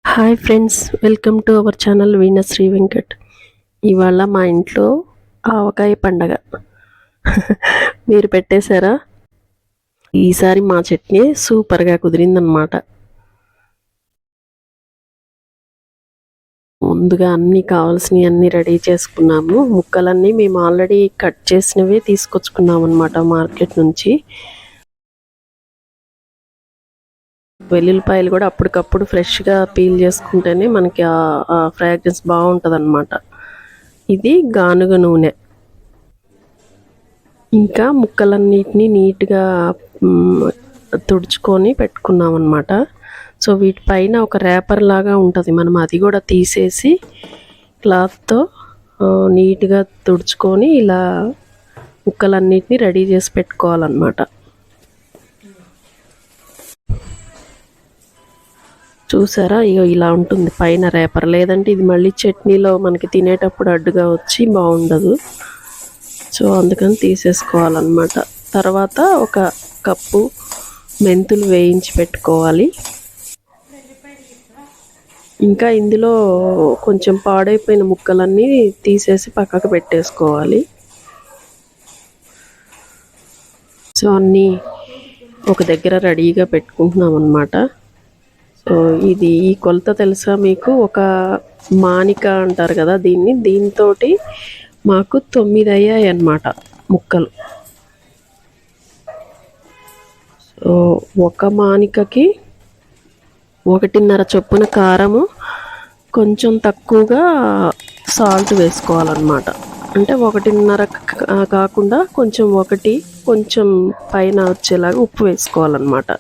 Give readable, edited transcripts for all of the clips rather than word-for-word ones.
Hi friends, welcome to our channel Veenasri Venkat. ఇవాళ మా ఇంట్లో ఆవకాయ పండగ. మీరు పెట్టేశారా? ఈసారి మా చట్నీ సూపర్గా కుదిరిందనమాట. ముందుగా అన్నీ కావాల్సినవి అన్నీ రెడీ చేసుకున్నాము. ముక్కలన్నీ మేము ఆల్రెడీ కట్ చేసినవే తీసుకొచ్చుకున్నాం అనమాట మార్కెట్ నుంచి. వెల్లుల్లిపాయలు కూడా అప్పటికప్పుడు ఫ్రెష్గా పీల్ చేసుకుంటేనే మనకి ఆ ఫ్రాగ్రెన్స్ బాగుంటుంది అనమాట. ఇది గానుగ నూనె. ఇంకా ముక్కలన్నిటినీ నీట్గా తుడుచుకొని పెట్టుకున్నాం అనమాట. సో వీటిపైన ఒక రేపర్ లాగా ఉంటుంది, మనం అది కూడా తీసేసి క్లాత్తో నీట్గా తుడుచుకొని ఇలా ముక్కలన్నిటినీ రెడీ చేసి పెట్టుకోవాలన్నమాట. చూసారా, ఇగో ఇలా ఉంటుంది పైన రేపర్. లేదంటే ఇది మళ్ళీ చట్నీలో మనకి తినేటప్పుడు అడ్డుగా వచ్చి బాగుండదు. సో అందుకని తీసేసుకోవాలన్నమాట. తర్వాత ఒక కప్పు మెంతులు వేయించి పెట్టుకోవాలి. ఇంకా ఇందులో కొంచెం పాడైపోయిన ముక్కలన్నీ తీసేసి పక్కకు పెట్టేసుకోవాలి. సో అన్నీ ఒక దగ్గర రెడీగా పెట్టుకుంటున్నాం అన్నమాట. సో ఇది ఈ కొలత తెలుసా మీకు? ఒక మానిక అంటారు కదా దీంతో మాకు 9 అయ్యాయి అన్నమాట ముక్కలు. సో ఒక మానికకి 1.5 చొప్పున కారము, కొంచెం తక్కువగా సాల్ట్ వేసుకోవాలన్నమాట. అంటే 1.5 కాకుండా కొంచెం పైన వచ్చేలాగా ఉప్పు వేసుకోవాలన్నమాట.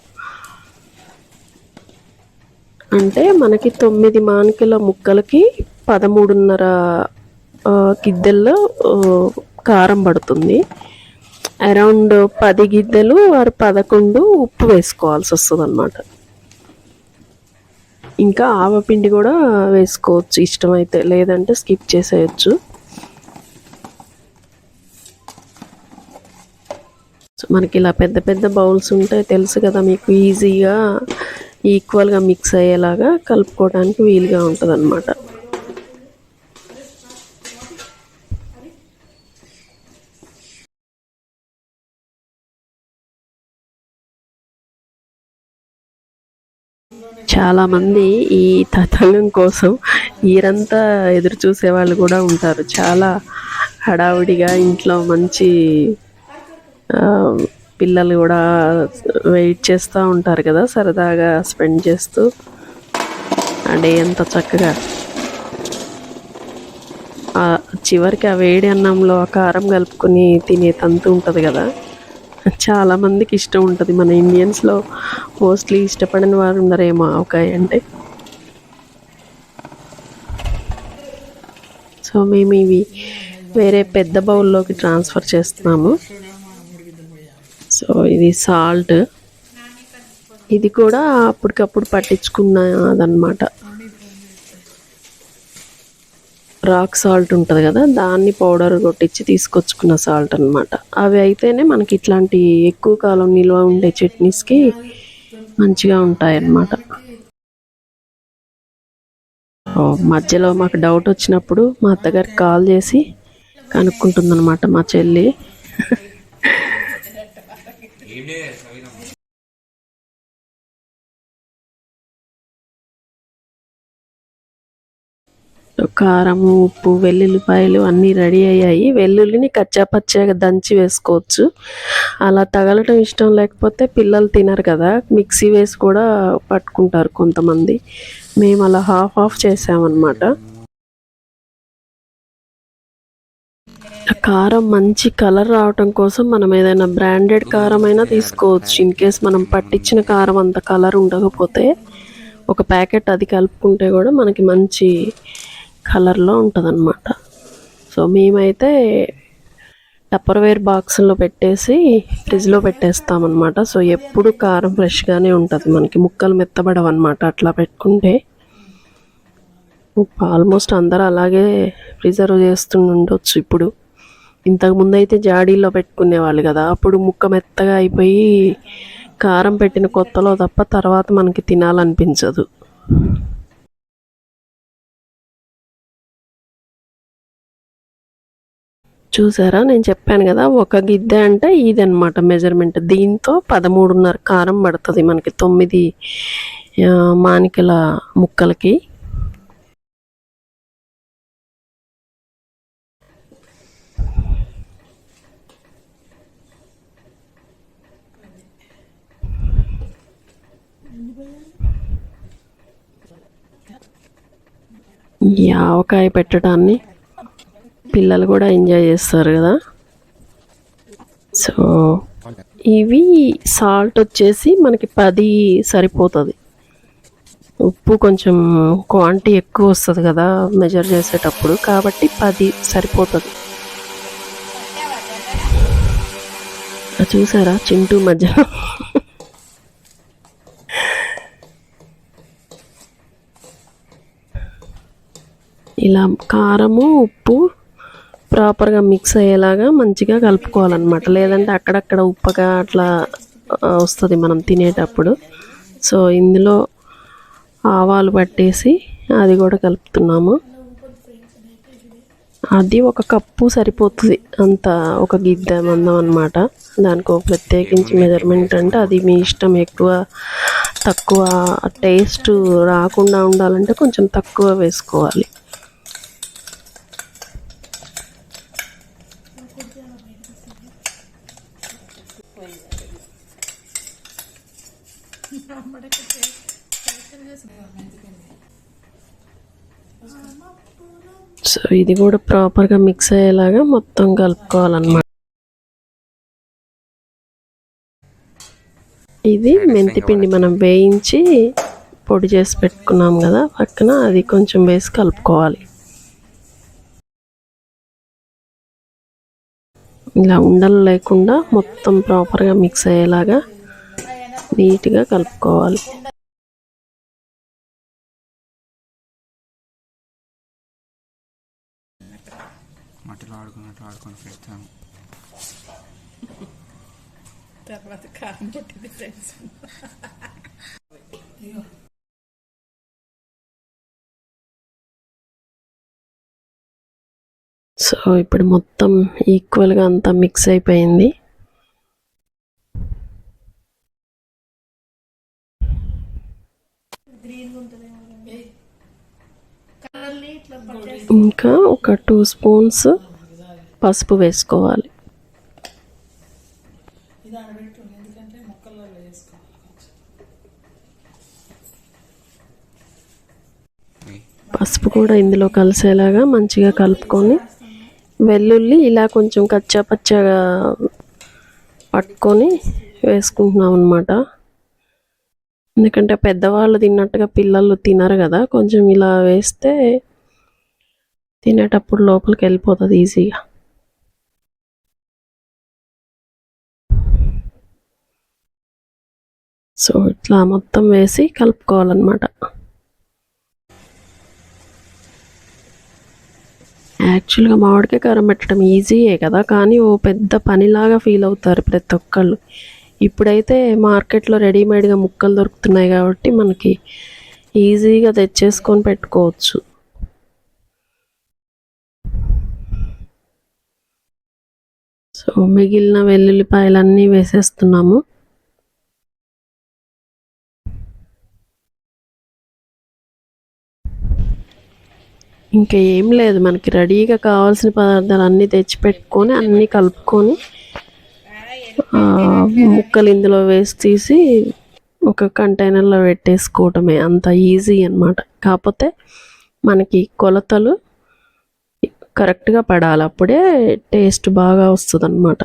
అంటే మనకి 9 మానికల ముక్కలకి 13.5 గిద్దెల్లో కారం పడుతుంది. అరౌండ్ 10 గిద్దెలు ఆరు 11 ఉప్పు వేసుకోవాల్సి వస్తుంది అన్నమాట. ఇంకా ఆవపిండి కూడా వేసుకోవచ్చు ఇష్టమైతే, లేదంటే స్కిప్ చేసేయచ్చు. సో మనకి ఇలా పెద్ద పెద్ద బౌల్స్ ఉంటాయి తెలుసు కదా మీకు, ఈజీగా ఈక్వల్గా మిక్స్ అయ్యేలాగా కలుపుకోవడానికి వీలుగా ఉంటుంది అన్నమాట. చాలామంది ఈ తతంగం కోసం ఈరంతా ఎదురు చూసే వాళ్ళు కూడా ఉంటారు. చాలా హడావుడిగా ఇంట్లో మంచి పిల్లలు కూడా వెయిట్ చేస్తూ ఉంటారు కదా, సరదాగా స్పెండ్ చేస్తూ ఆ డే అంత చక్కగా. చివరికి ఆ వేడి అన్నంలో ఆ కారం కలుపుకొని తినే తంతు ఉంటుంది కదా, చాలామందికి ఇష్టం ఉంటుంది. మన ఇండియన్స్లో మోస్ట్లీ ఇష్టపడని వారు ఉన్నారేమో ఆవకాయ అంటే. సో మేము ఇవి వేరే పెద్ద బౌల్లోకి ట్రాన్స్ఫర్ చేస్తున్నాము. సో ఇది సాల్ట్, ఇది కూడా అప్పటికప్పుడు పట్టించుకున్నదన్నమాట. రాక్ సాల్ట్ ఉంటుంది కదా, దాన్ని పౌడర్ కొట్టించి తీసుకొచ్చుకున్న సాల్ట్ అనమాట. అవి అయితేనే మనకి ఇట్లాంటి ఎక్కువ కాలం నిల్వ ఉండే చట్నీస్కి మంచిగా ఉంటాయి అన్నమాట. మధ్యలో మాకు డౌట్ వచ్చినప్పుడు మా అత్తగారికి కాల్ చేసి కనుక్కుంటుందన్నమాట మా చెల్లి. కారము, ఉప్పు, వెల్లుల్లిపాయలు అన్నీ రెడీ అయ్యాయి. వెల్లుల్లిని కచ్చాపచ్చాగా దంచి వేసుకోవచ్చు. అలా తగలటం ఇష్టం లేకపోతే పిల్లలు తినరు కదా, మిక్సీ వేసి కూడా పట్టుకుంటారు కొంతమంది. మేము అలా హాఫ్ చేసామన్నమాట. కారం మంచి కలర్ రావటం కోసం మనం ఏదైనా బ్రాండెడ్ కారం అయినా తీసుకోవచ్చు. ఇన్ కేస్ మనం పట్టించిన కారం అంత కలర్ ఉండకపోతే ఒక ప్యాకెట్ అది కలుపుకుంటే కూడా మనకి మంచి కలర్లో ఉంటుంది అన్నమాట. సో మేమైతే టప్పర్వేర్ బాక్స్లో పెట్టేసి ఫ్రిడ్జ్లో పెట్టేస్తామన్నమాట. సో ఎప్పుడు కారం ఫ్రెష్గానే ఉంటుంది, మనకి ముక్కలు మెత్తబడవు అన్నమాట అట్లా పెట్టుకుంటే. ఆల్మోస్ట్ అందరూ అలాగే ప్రిజర్వ్ చేస్తుండొచ్చు. ఇప్పుడు ఇంతకుముందు అయితే జాడీల్లో పెట్టుకునేవాళ్ళు కదా, అప్పుడు ముక్క మెత్తగా అయిపోయి కారం పెట్టిన కొత్తలో తప్ప తర్వాత మనకి తినాలనిపించదు. చూసారా, నేను చెప్పాను కదా ఒక గిద్దె అంటే ఇదనమాట మెజర్మెంట్. దీంతో 13.5 కారం పడుతుంది మనకి 9 మానికల ముక్కలకి. ఈ ఆవకాయ పెట్టడాన్ని పిల్లలు కూడా ఎంజాయ్ చేస్తారు కదా. సో ఇవి సాల్ట్ వచ్చేసి మనకి 10 సరిపోతుంది. ఉప్పు కొంచెం క్వాంటిటీ ఎక్కువ వస్తుంది కదా మెజర్ చేసేటప్పుడు, కాబట్టి 10 సరిపోతుంది. చూసారా చింటూ మధ్యలో ఇలా కారము ఉప్పు ప్రాపర్గా మిక్స్ అయ్యేలాగా మంచిగా కలుపుకోవాలన్నమాట. లేదంటే అక్కడక్కడ ఉప్పగా అట్లా వస్తుంది మనం తినేటప్పుడు. సో ఇందులో ఆవాలు పట్టేసి అది కూడా కలుపుతున్నాము. అది 1 కప్పు సరిపోతుంది, అంత ఒక గిద్దె మందం అనమాట. దానికి ప్రత్యేకించి మెజర్మెంట్ అంటే అది మీ ఇష్టం. ఎక్కువ తక్కువ టేస్ట్ రాకుండా ఉండాలంటే కొంచెం తక్కువ వేసుకోవాలి. సో ఇది కూడా ప్రాపర్గా మిక్స్ అయ్యేలాగా మొత్తం కలుపుకోవాలన్నమాట. ఇది మెంతిపిండి మనం వేయించి పొడి చేసి పెట్టుకున్నాం కదా పక్కన, అది కొంచెం వేసి కలుపుకోవాలి. ఇలా ఉండలు లేకుండా మొత్తం ప్రాపర్గా మిక్స్ అయ్యేలాగా నీట్గా కలుపుకోవాలి. మట్టిలో ఆడుకొని పెడతాము. తర్వాత కారం పట్టింది ఫ్రెండ్స్. సో ఇప్పుడు మొత్తం ఈక్వల్గా అంతా మిక్స్ అయిపోయింది. ఇంకా ఒక 2 స్పూన్స్ పసుపు వేసుకోవాలి. పసుపు కూడా ఇందులో కలిసేలాగా మంచిగా కలుపుకొని, వెల్లుల్లి ఇలా కొంచెం కచ్చా పచ్చగా పట్టుకొని వేసుకుంటున్నాం అన్నమాట. ఎందుకంటే పెద్దవాళ్ళు తిన్నట్టుగా పిల్లలు తినరు కదా, కొంచెం ఇలా వేస్తే తినేటప్పుడు లోపలికి వెళ్ళిపోతుంది ఈజీగా. సో ఇట్లా మొత్తం వేసి కలుపుకోవాలన్నమాట. యాక్చువల్గా మామిడికాయ కారం పెట్టడం ఈజీయే కదా, కానీ ఓ పెద్ద పనిలాగా ఫీల్ అవుతారు ప్రతి ఒక్కళ్ళు. ఇప్పుడైతే మార్కెట్లో రెడీమేడ్గా ముక్కలు దొరుకుతున్నాయి కాబట్టి మనకి ఈజీగా తెచ్చేసుకొని పెట్టుకోవచ్చు. సో మిగిలిన వెల్లుల్లిపాయలన్నీ వేసేస్తున్నాము. ఇంకా ఏం లేదు, మనకి రెడీగా కావాల్సిన పదార్థాలు అన్నీ తెచ్చిపెట్టుకొని అన్నీ కలుపుకొని ముక్కలు ఇందులో వేసి తీసి ఒక కంటైనర్లో పెట్టేసుకోవటమే. అంత ఈజీ అన్నమాట. కాకపోతే మనకి కొలతలు కరెక్ట్గా పడాలి, అప్పుడే టేస్ట్ బాగా వస్తుంది అన్నమాట.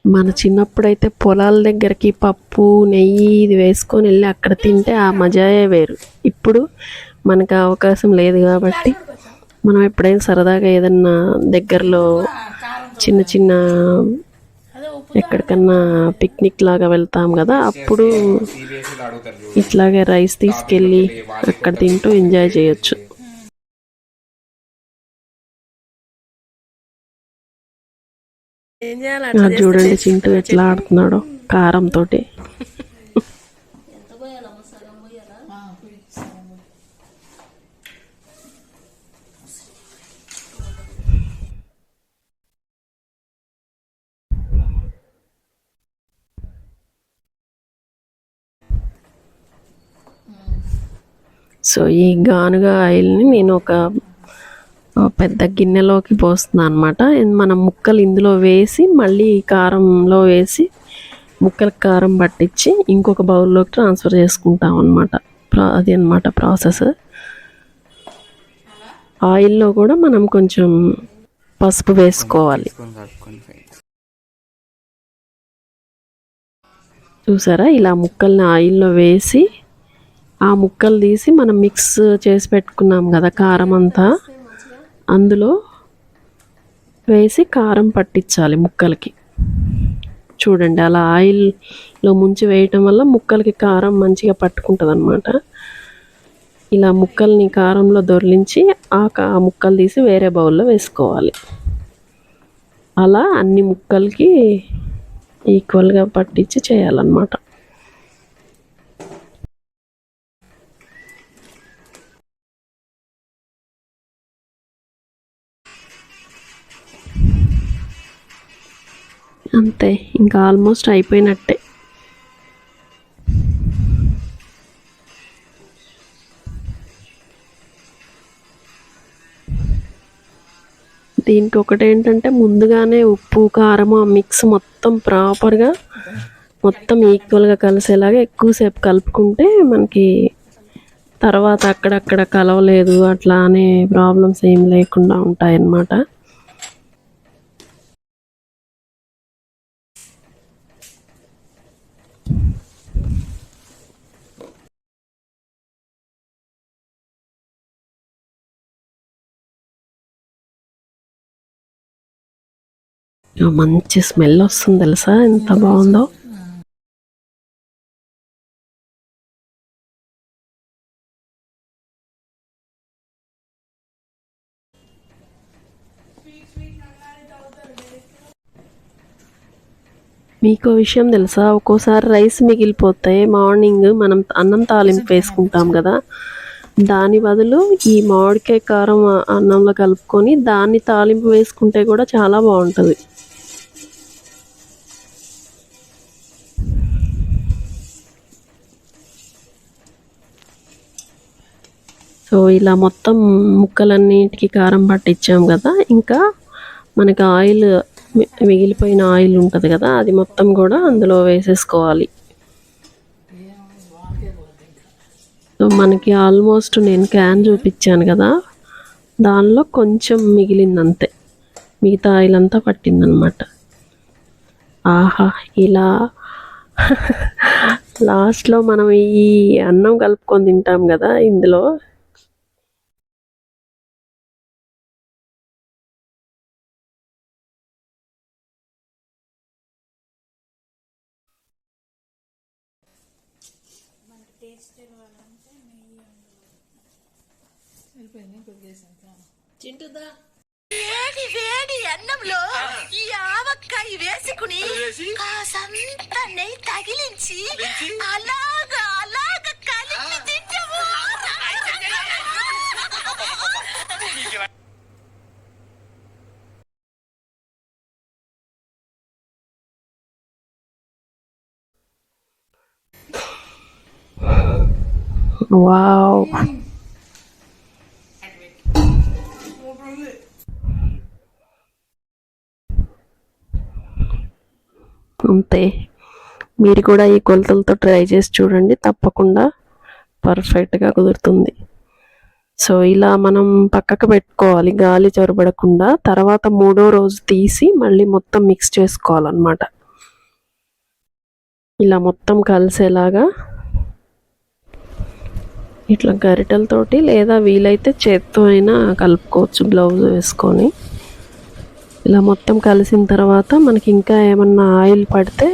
మన చిన్నప్పుడైతే పొలాల దగ్గరికి పప్పు నెయ్యి ఇది వేసుకొని వెళ్ళి అక్కడ తింటే ఆ మజాయే వేరు. ఇప్పుడు మనకు అవకాశం లేదు కాబట్టి మనం ఎప్పుడైనా సరదాగా ఏదన్నా దగ్గరలో చిన్న చిన్న ఎక్కడికన్నా పిక్నిక్ లాగా వెళ్తాం కదా, అప్పుడు ఇట్లాగే రైస్ తీసుకెళ్ళి అక్కడ తింటూ ఎంజాయ్ చేయొచ్చు. ఏం చేయాలి అది చూడండి చింటూ ఎట్లా ఆడుతున్నాడో కారంతో. సో ఈ గానుగా ఆయిల్ని నేను ఒక పెద్ద గిన్నెలోకి పోస్తున్నాను అనమాట. మనం ముక్కలు ఇందులో వేసి మళ్ళీ కారంలో వేసి ముక్కలకు కారం పట్టించి ఇంకొక బౌల్లోకి ట్రాన్స్ఫర్ చేసుకుంటాం అనమాట. అది అనమాట ప్రాసెస్. ఆయిల్లో కూడా మనం కొంచెం పసుపు వేసుకోవాలి. చూసారా, ఇలా ముక్కల్ని ఆయిల్లో వేసి ఆ ముక్కలు తీసి మనం మిక్స్ చేసి పెట్టుకున్నాం కదా కారం అంతా, అందులో వేసి కారం పట్టించాలి ముక్కలకి. చూడండి, అలా ఆయిల్లో ముంచి వేయటం వల్ల ముక్కలకి కారం మంచిగా పట్టుకుంటుంది అనమాట. ఇలా ముక్కల్ని కారంలో దొర్లించి ఆ ముక్కలు తీసి వేరే బౌల్లో వేసుకోవాలి. అలా అన్ని ముక్కలకి ఈక్వల్గా పట్టించి చేయాలన్నమాట. అంతే, ఇంకా ఆల్మోస్ట్ అయిపోయినట్టే. దీనికి ఒకటి ఏంటంటే ముందుగానే ఉప్పు కారము ఆ మిక్స్ మొత్తం ప్రాపర్గా మొత్తం ఈక్వల్గా కలిసేలాగా ఎక్కువసేపు కలుపుకుంటే మనకి తర్వాత అక్కడక్కడ కలవలేదు అట్లా అనే ప్రాబ్లమ్స్ ఏం లేకుండా ఉంటాయన్నమాట. మంచి స్మెల్ వస్తుంది తెలుసా, ఎంత బాగుందో. మీకు విషయం తెలుసా, ఒక్కోసారి రైస్ మిగిలిపోతాయి. మార్నింగ్ మనం అన్నం తాలింపు వేసుకుంటాం కదా, దాని బదులు ఈ మామిడికాయ కారం అన్నంలో కలుపుకొని దాన్ని తాలింపు వేసుకుంటే కూడా చాలా బాగుంటుంది. సో ఇలా మొత్తం ముక్కలన్నిటికీ కారం పట్టించాం కదా, ఇంకా మనకి ఆయిల్ మిగిలిపోయిన ఆయిల్ ఉంటుంది కదా, అది మొత్తం కూడా అందులో వేసేసుకోవాలి. సో మనకి ఆల్మోస్ట్ నేను క్యాన్ చూపించాను కదా, దానిలో కొంచెం మిగిలిందంతే, మిగతా ఆయిల్ అంతా పట్టిందనమాట. ఆహా, ఇలా లాస్ట్లో మనం ఈ అన్నం కలుపుకొని తింటాం కదా, ఇందులో వేడి వేడి అన్నంలో ఈ ఆవకాయ వేసుకుని కాసంత నెయ్యి తగిలించి అలాగా అలాగా కలిపి తింటాము. వావ్, అంతే. మీరు కూడా ఈ కొలతలతో ట్రై చేసి చూడండి, తప్పకుండా పర్ఫెక్ట్గా కుదురుతుంది. సో ఇలా మనం పక్కకు పెట్టుకోవాలి గాలి చొరబడకుండా. తర్వాత 3వ రోజు తీసి మళ్ళీ మొత్తం మిక్స్ చేసుకోవాలన్నమాట. ఇలా మొత్తం కలిసేలాగా ఇట్లా గరిటెలతోటి లేదా వీలైతే చేత్తో అయినా కలుపుకోవచ్చు, గ్లౌజ్ వేసుకొని. ఇలా మొత్తం కలిసిన తర్వాత మనకి ఇంకా ఏమన్నా ఆయిల్ పడితే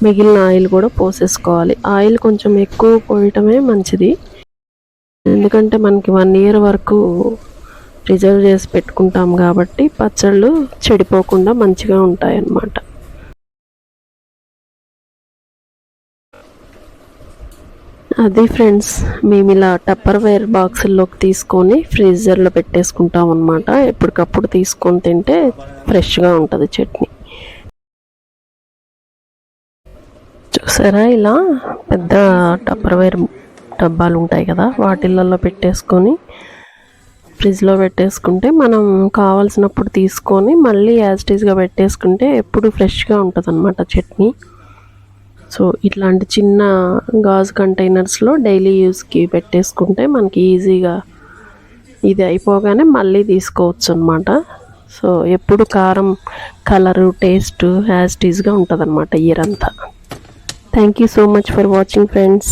మిగిలిన ఆయిల్ కూడా పోసేసుకోవాలి. ఆయిల్ కొంచెం ఎక్కువ పోయటమే మంచిది, ఎందుకంటే మనకి 1 year వరకు రిజర్వ్ చేసి పెట్టుకుంటాం కాబట్టి పచ్చళ్ళు చెడిపోకుండా మంచిగా ఉంటాయి అన్నమాట. అది ఫ్రెండ్స్, మేము ఇలా టప్పర్వేర్ బాక్సుల్లోకి తీసుకొని ఫ్రీజర్లో పెట్టేసుకుంటాం అన్నమాట. ఎప్పటికప్పుడు తీసుకొని తింటే ఫ్రెష్గా ఉంటుంది చట్నీ. చూసారా, ఇలా పెద్ద టప్పర్వేర్ డబ్బాలు ఉంటాయి కదా, వాటిల్లో పెట్టేసుకొని ఫ్రిడ్జ్లో పెట్టేసుకుంటే మనం కావాల్సినప్పుడు తీసుకొని మళ్ళీ యాజ్ ఇట్ ఈస్గా పెట్టేసుకుంటే ఎప్పుడు ఫ్రెష్గా ఉంటుంది అన్నమాట చట్నీ. సో ఇట్లాంటి చిన్న గాజు కంటైనర్స్లో డైలీ యూస్కి పెట్టేసుకుంటే మనకి ఈజీగా ఇది అయిపోగానే మళ్ళీ తీసుకోవచ్చు అన్నమాట. సో ఎప్పుడు కారం, కలరు, టేస్ట్ యాజ్ ఇట్ ఈస్గా ఉంటుంది అన్నమాట ఇయర్ అంతా. Thank you so much for watching friends.